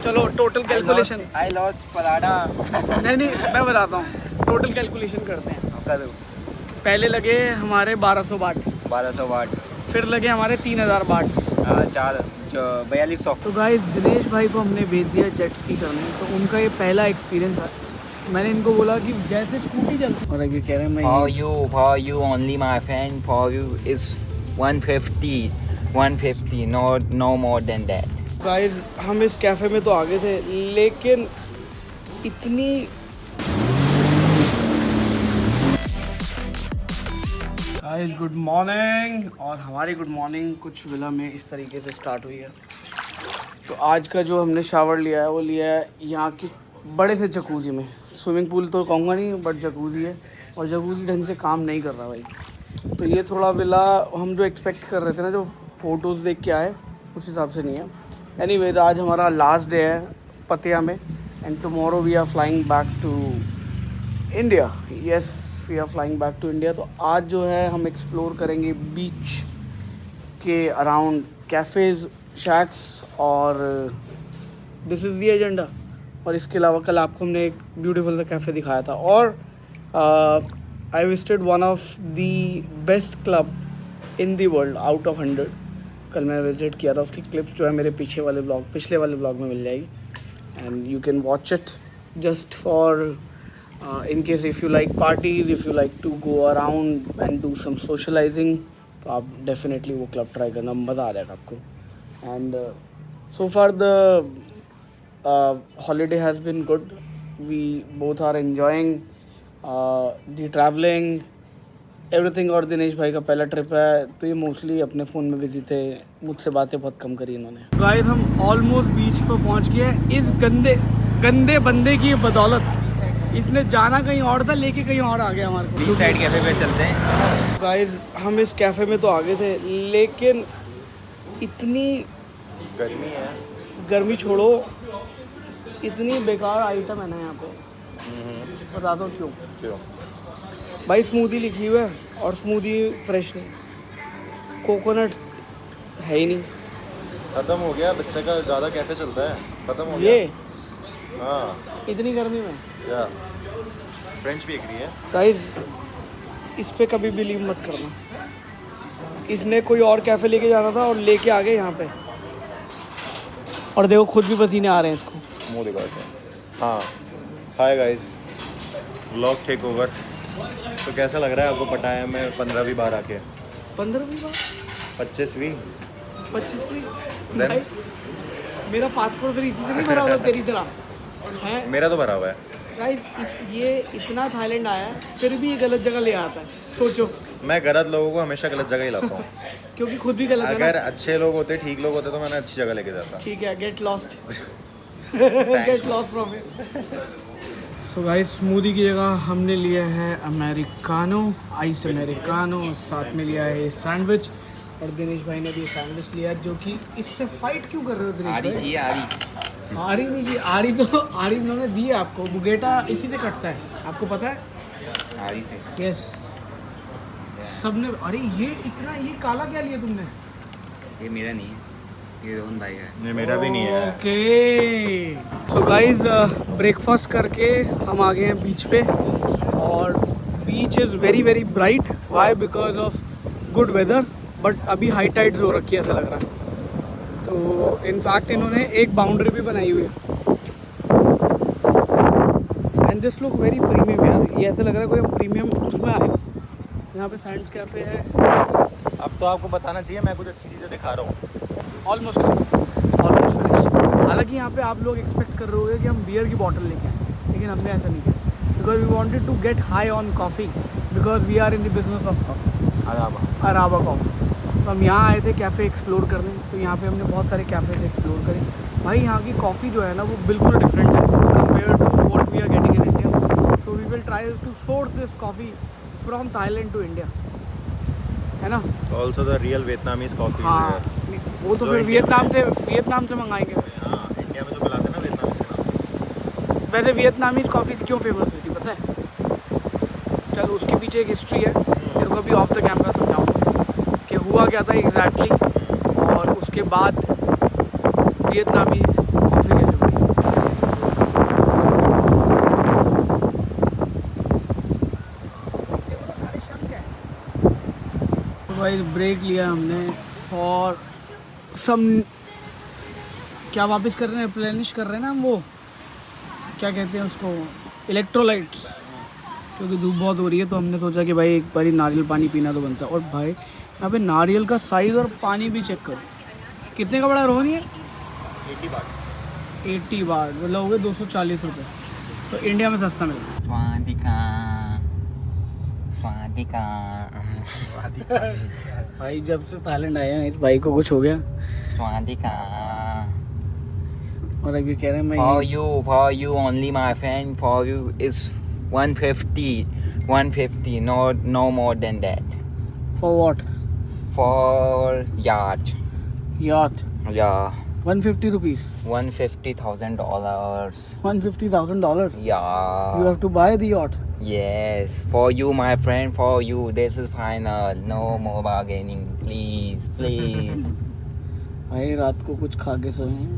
चलो total calculation. I lost paratha. नहीं मैं बताता हूँ, टोटल कैलकुलेशन करते हैं। पहले लगे हमारे 1200 बाट, 1200 वाट, फिर लगे हमारे 3000 बाट, 4200। तो गाइस दिनेश भाई को हमने भेज दिया जेट स्की करने। तो उनका ये पहला एक्सपीरियंस था। मैंने इनको बोला कि जैसे स्कूटी चलती, और अभी कह रहे हैं For you only my friend, for you is 150, no more than that. Guys हम इस कैफ़े में तो आ गए थे, लेकिन इतनी गाइस गुड मॉर्निंग। और हमारी गुड मॉर्निंग कुछ विला में इस तरीके से स्टार्ट हुई है। तो आज का जो हमने शावर लिया है वो लिया है यहाँ की बड़े से जकूज़ी में। स्विमिंग पूल तो कहूँगा नहीं, बट जकूज़ी है, और जकूज़ी ढंग से काम नहीं कर रहा भाई। तो ये थोड़ा विला हम जो एक्सपेक्ट कर रहे थे ना, जो फ़ोटोज़ देख के आए उस हिसाब से नहीं है। एनीवेज आज हमारा लास्ट डे है पतिया में, and tomorrow we are flying back to India. Yes, we are flying back to India. तो आज जो है हम एक्सप्लोर करेंगे बीच के अराउंड कैफ़ेज़, शैक्स, और दिस इज़ द एजेंडा। और इसके अलावा कल आपको हमने एक ब्यूटीफुल सा कैफ़े दिखाया था, और I visited one of the best club in the world out of 100। कल मैं विजिट किया था, उसकी क्लिप्स जो है मेरे पिछले वाले ब्लॉग में मिल जाएगी, and you can watch it just for in case if you like parties, if you like to go around and do some socializing, तो आप definitely वो club try करना, मज़ा आ जाएगा आपको। And so far the holiday has been good. We both are enjoying the traveling, everything। और दिनेश भाई का पहला ट्रिप है, तो ये मोस्टली अपने फ़ोन में बिजी थे, मुझसे बातें बहुत कम करी इन्होंने। गाइस हम ऑलमोस्ट बीच पर पहुँच गए। इस गंदे बंदे की बदौलत इसने जाना कहीं और था, लेके कहीं और आ गया हमारे को। बीच साइड कैफे पे चलते हैं। गाइस हम इस कैफ़े में तो आ गए थे, लेकिन इतनी गर्मी है, गर्मी छोड़ो, इतनी बेकार आइटम है ना यहाँ पे। बता दो क्यों भाई। स्मूदी लिखी हुई है और स्मूदी फ्रेश नहीं, कोकोनट है ही नहीं। खत्म हो गया बच्चे का, ज़्यादा कैफे चलता है, खत्म हो गया। ये हाँ, इतनी गर्मी में या फ्रेंच बेकरी है गाइस, इस पे कभी बिलीव मत करना। इसने कोई और कैफ़े लेके जाना था और लेके आ गए यहाँ पे, और देखो खुद भी पसीने आ रहे हैं इसको। मुँह दिखाते हैं। हाँ, hi guys, vlog take over. तो कैसा लग रहा है आपको पटाया में 15वीं बार आके? 15वीं बार, 25वीं 25वीं Then? भाई, मेरा पासपोर्ट फिर इसी से नहीं भरा होगा तेरी तरह है। मेरा तो भरा हुआ है। गाइस ये इतना थाईलैंड आया है, फिर भी ये गलत जगह ले आता है। सोचो, मैं गलत लोगों को हमेशा गलत जगह ही लाता हूँ। क्योंकि खुद भी गलत है अगर ना। अच्छे लोग होते, ठीक लोग होते, तो मैंने अच्छी जगह लेके जाता। ठीक है, get lost get lost from here. So guys smoothie की जगह हमने लिया है अमेरिकानो, आइस्ड अमेरिकानो, साथ में लिया है सैंडविच। और दिनेश भाई ने भी सैंडविच लिया, जो कि इससे फाइट क्यों कर रहे हो दिनेश भाई? चाहिए आरी नहीं जी, आरी इन्होंने दी है आपको। बुगेटा इसी से कटता है, आपको पता है? आरी से। यस, सबने। अरे ये इतना, ये काला क्या लिया तुमने? ये मेरा नहीं है, ये रोहन भाई का है। ये मेरा भी नहीं है। ओके, सो गाइस ब्रेकफास्ट करके हम आ गए हैं बीच पे, और beach is very very bright. Why? Because of good weather, but अभी हाई टाइड्स हो रखी है ऐसा लग रहा है। तो इनफैक्ट इन्होंने एक बाउंड्री भी बनाई हुई है, and this look very premium यार। ये ऐसा लग रहा है कोई हम प्रीमियम उसमें आए। यहाँ पे सैंड्स कैफे है। अब तो आपको बताना चाहिए, मैं कुछ अच्छी चीज़ें दिखा रहा हूँ। Almost finish. हालांकि यहाँ पे आप लोग एक्सपेक्ट कर रहे होगे कि हम बियर की बॉटल लेके आए, लेकिन हमने ऐसा नहीं किया, because we wanted to get high on coffee, because we are in the business of coffee, अराबा कॉफ़ी। तो हम यहाँ आए थे कैफ़े एक्सप्लोर करने। तो यहाँ पे हमने बहुत सारे कैफ़े एक्सप्लोर करे। भाई यहाँ की कॉफ़ी जो है ना, वो बिल्कुल डिफरेंट है compare to what we are getting in India. So we will try to source this coffee from Thailand to India, है ना। Also the real Vietnamese coffee. हाँ, वो तो फिर वियतनाम से मंगाएंगे। हाँ, इंडिया में जो बुलाते हैं ना वियतनामीज के नाम। वैसे वियतनामीज कॉफ़ी क्यों फेमस हुई थी पता है? चल उसके पीछे एक हिस्ट्री है, मेरे को अभी ऑफ द कैमरा समझाऊँ कि हुआ क्या था एग्जैक्टली, और उसके बाद वियतनामीज कॉफ़ी कैसे बनी। गाइस ब्रेक लिया हमने फॉर सम, क्या वापस कर रहे हैं, रिप्लेनिश कर रहे हैं ना हम, वो क्या कहते हैं उसको, इलेक्ट्रोलाइट्स, क्योंकि धूप बहुत हो रही है। तो हमने सोचा कि भाई एक बारी नारियल पानी पीना तो बनता है। और भाई यहाँ पे नारियल का साइज़ और पानी भी चेक करो, कितने का बड़ा रोहन है? 80 बार मतलब हो गए 240 रुपये। तो इंडिया में सस्ता मिलता है। भाई जब से थाईलैंड आए हैं इस भाई को कुछ हो गया और अब ये कह रहे हैं मैं for you only my friend, for you is 150, no more than that. For what? For yacht. Yacht Yeah. 150 rupees, $150,000. $150,000 Yeah. you have to buy the yacht. Yes, for you, my friend, for you. This is final. No more bargaining, please, please. भाई रात को कुछ खा के सोए हैं।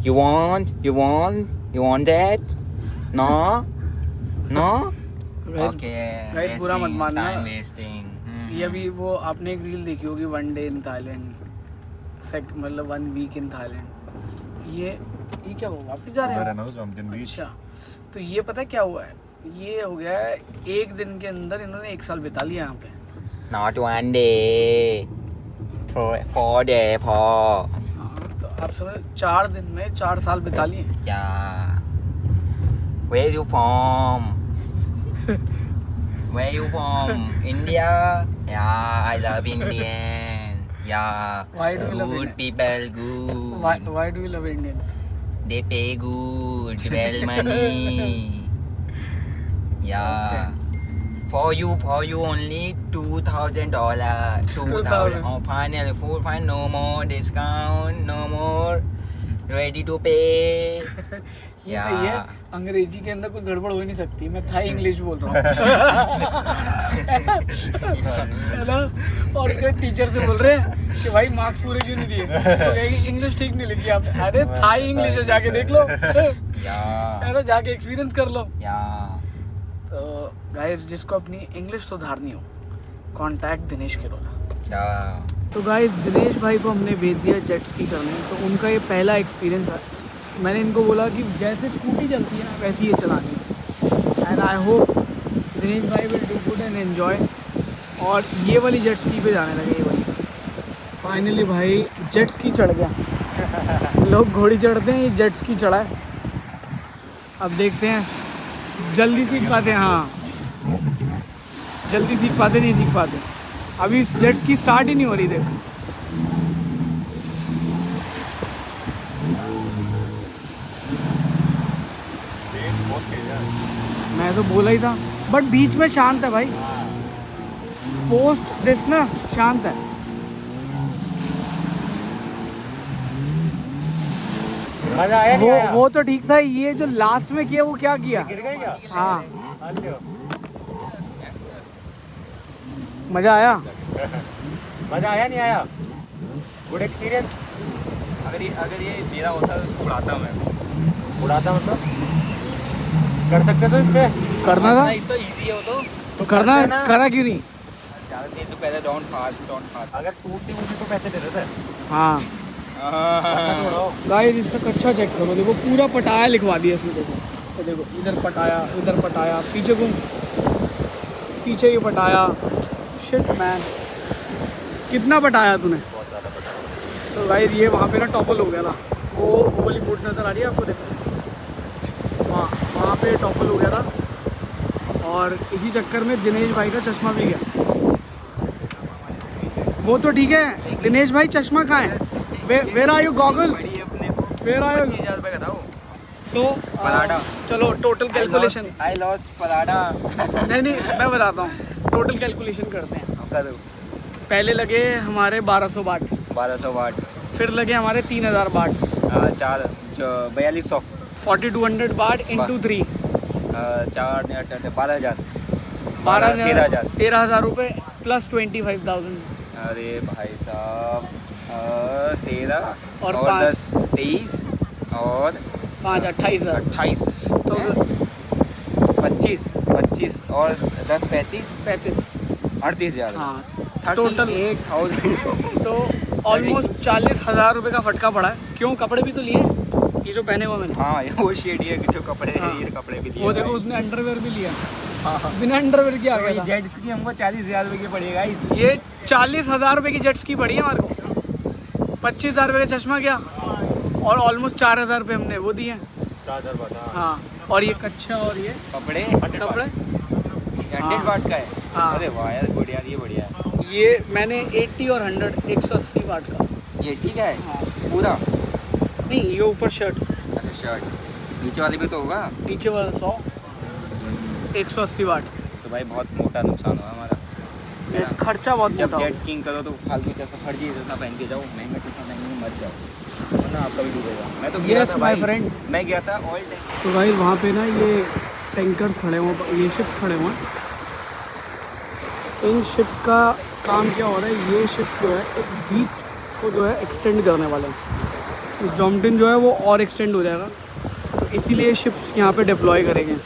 You want that? No, no. Okay. guys, बुरा मत wasting, मानना। Time wasting. ये अभी वो आपने एक रील देखी होगी, 1 डे इन थाईलैंड, मतलब 1 वीक इन थाईलैंड। ये क्या हुआ, वापस जा रहे हैं? अच्छा, तो ये पता है क्या हुआ है, ये हो गया है एक दिन के अंदर इन्होंने 1 साल बिता लिया यहाँ पे। Not 1 day. 4 day, 4. हाँ, तो आप समझ 4 दिन में 4 साल बिता लिए। Yeah. Where you from? Where you from? India? Yeah, I love Indian. Yeah. Why do you love Good India? people, good. Why do you love Indian? They pay good, well money. Yeah. For you only $2,000. 2,000. Oh, final, full fine, no more discount, no more. Ready to pay. ये सही है, अंग्रेजी के अंदर कोई गड़बड़ हो ही नहीं सकती। मैं थाई इंग्लिश बोल रहा हूँ है ना, और उसके टीचर से बोल रहे हैं कि भाई मार्क्स पूरे क्यों नहीं दिए, तो कहेंगे इंग्लिश ठीक नहीं लिखी आपने। अरे थाई इंग्लिश है, जाके देख लो है ना, जाके एक्सपीरियंस कर लो। तो गाइस जिसको अपनी इंग्लिश सुधारनी हो, कॉन्टैक्ट दिनेश किरोला। तो गाइस दिनेश भाई को हमने भेज दिया जेट स्की करने। तो उनका ये पहला एक्सपीरियंस है। मैंने इनको बोला कि जैसे स्कूटी चलती है ना वैसे ये चलानी है, एंड आई होप दिनेश भाई will do good and enjoy. और ये वाली जेट स्की पे जाने लगे, ये वाली। फाइनली भाई जेट स्की चढ़ गया। लोग घोड़ी चढ़ते हैं, ये जेट स्की चढ़ा है। अब देखते हैं जल्दी सीख पाते हैं, हाँ जल्दी सीख पाते नहीं सीख पाते। अभी जेट स्की स्टार्ट ही नहीं हो रही। देखो मैं तो बोला ही था, बट बीच में शांत है भाई, पोस्ट दिस ना शांत है। मजा आया नहीं आया? वो तो ठीक था, ये जो लास्ट में किया वो क्या किया? गिर गए क्या? हाँ मजा आया? मजा आया नहीं आया? Good experience. अगर ये मेरा होता तो इसको उड़ाता मैं। उड़ाता मतलब कर सकते तो इस पे करना था तो इजी है वो तो करना, करा क्यों नहीं? तो पहले डोंट फास्ट। अगर टूटती मुझे तो पैसे दे देते। हाँ गाइस इसका कच्चा चेक करो, देखो पूरा पटाया लिखवा दिया इसमें। देखो तो देखो इधर पटाया, पीछे घूम, पीछे ही पटाया। शिट मैन, कितना पटाया तूने? तो गाइस ये वहाँ पे ना टॉपल हो गया था। वो वाली बोट नज़र आ रही है आपको, देखो वहाँ पे टॉपल हो गया था। और इसी चक्कर में दिनेश भाई का चश्मा भी गया। वो तो ठीक है, दिनेश भाई चश्मा कहाँ है? Where are your goggles? Where are you? So चलो टोटल कैलकुलेशन। I lost पलाडा। नहीं मैं बताता हूँ, टोटल कैलकुलेशन करते हैं। पहले लगे हमारे 1200 बाट, 1200 वाट, फिर लगे हमारे 3000 बाट, 4200, 4200 बाट इंटू 3, 12,000, 13,000 रुपये प्लस 25,000। अरे भाई साहब 13 और और 10 23 और 5 28,000। 28 तो 25 और 10 35 35 38,000 हाँ टोटल 38,000 तो ऑलमोस्ट 40,000 रुपये का फटका पड़ा है। क्यों, कपड़े भी तो लिए, ये जो पहने हुए मैंने। हाँ वो शेड ये जो कपड़े हाँ। हैं, ये कपड़े भी दिए वो देखो भाई। उसने अंडरवेयर भी लिया, हाँ। बिना अंडरवेयर के आ तो गया ये था। जेट्स की हमको 40,000 रुपये की पड़ेगा। ये 40,000 रुपये की जेट्स की पड़ी है हमारे को। 25,000 रुपये का चश्मा गया और ऑलमोस्ट 4,000 रुपये हमने वो दिए हैं। 4,000 बात। हाँ और ये कच्छा और ये कपड़े कपड़े 100 वाट का है। हाँ। अरे वाह यार बढ़िया, ये बढ़िया है। ये मैंने 80 और 100 180 वाट का। ये ठीक है हाँ पूरा। नहीं ये ऊपर शर्ट, अच्छा शर्ट, नीचे वाले भी तो होगा। नीचे वाला 100 180 वाट। तो भाई बहुत मोटा नुकसान हुआ हमारा। ये खर्चा बहुत जब मोटा जेट स्कीइंग करो तो फालतू जैसा फर्जी इतना पहन के जाओ, महंगा चश्मा पहन के मत जाओ, वरना आपका भी डूबेगा। मैं तो गया Yes, था my भाई, friend. मैं गया था ऑल टाइम। तो भाई वहाँ पे ना ये टैंकर्स खड़े हुए, ये शिप्स खड़े हुए हैं। इन शिप्स का काम क्या हो रहा है, ये शिप्स जो है इस बीच को जो है एक्सटेंड करने वाले हैं। जॉम्पटन जो है वो और एक्सटेंड हो जाएगा, तो इसीलिए शिप्स यहाँ पे डिप्लॉय करेंगे।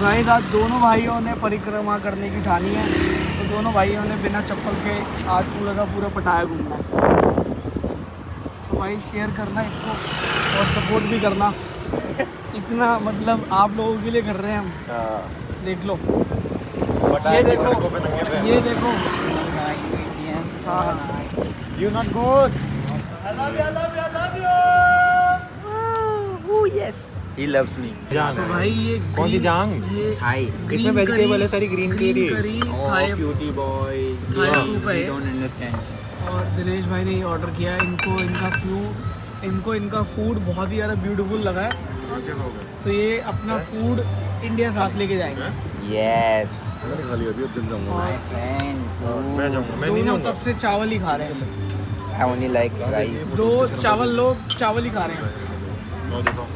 गाइस आज दोनों भाइयों ने परिक्रमा करने की ठानी है, तो दोनों भाइयों ने बिना चप्पल के आज पूरा का पूरा पटाया घूमना है। तो भाई शेयर करना इसको और सपोर्ट भी करना। इतना मतलब आप लोगों के लिए कर रहे हैं हम। देख लो ये देखो, ये देखो। हाँ You not good. He loves me. जांग तो भाई ये कौन सी green- जांग? ये Hi. इसमें वेजिटेबल है सारी green curry. Curry Oh, Thai cutie boy. Thai You soup है ये। don't understand. और दिनेश भाई ने ये ऑर्डर किया है। इनको इनका फूड बहुत ही ज़्यादा ब्यूटीफुल लगा है, तो ये अपना फूड इंडिया साथ लेके जाएंगे। Yes. मैंने खा लिया अभी, अब दिन जाऊंगा। My friend. मैं जाऊंगा, मैं नहीं दोनों जाऊंगा। तब से चावल ही खा रहे हैं, I only like rice. दो चावल लोग चावल ही खा रहे हैं। लो देखो